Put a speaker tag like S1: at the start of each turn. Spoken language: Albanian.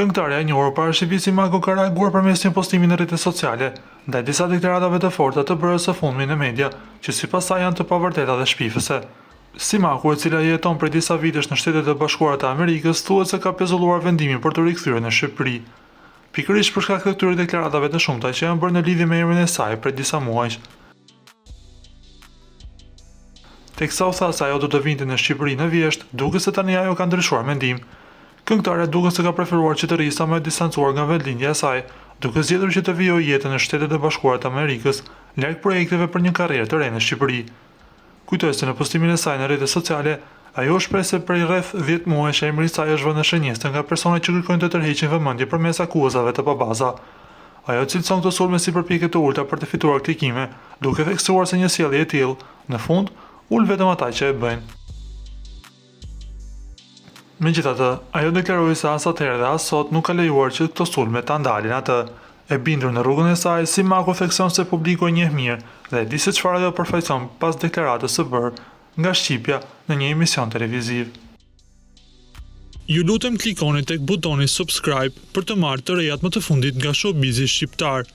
S1: Këngëtarja e njohur parashikisi Sima ka reaguar përmes një postimi në rrjetet sociale ndaj disa deklaratave të forta të bërës së fundmi në media, që sipas saj janë të pavërteta dhe shpifëse. Simaku, e cila jeton prej disa vitesh në Shtetet e Bashkuara të Amerikës, thuhet se ka pezulluar vendimin për të rikthyer në Shqipëri. Pikërisht për shkak të këtyre deklaratave të shumta që janë bërë në lidhje me emrin e saj prej disa muajsh. Teksa u tha se ajo do të vinte në Shqipëri në vjesht, duke se tani ajo ka ndryshuar mendim. Këngëtarja duket se ka preferuar që të rrisë sa më e distancuar nga vendlindja e saj, duke zgjedhur që të vijojë jetën në Shtetet e Bashkuara të Amerikës, larg projekteve për një karrierë të re në Shqipëri. Kujtoj se në postimin e saj në rrjetet sociale, ajo shpreh se prej rreth 10 muajsh emri i saj është vënë në shënjestër nga personat që kërkojnë të tërheqin vëmendje përmes akuzave të pabaza. Ajo cilëson këto sulme si përpjekje të ulta për të fituar klikime, duke theksuar se një sjellje e tillë, në fund, ul vetëm ata që e bëjnë. Megjithatë, ajo deklaroi se as atëherë dhe as sot nuk ka lejuar që këto sulme ta ndalin atë. E bindur në rrugën e saj, Simaku thekson se publiku e njeh mirë dhe e di se çfarë ajo përfaqëson pas deklaratës së bërë nga shqipja në një emision televiziv. Ju lutem klikoni tek butoni subscribe për të marrë të rejat më të fundit nga showbizi shqiptar.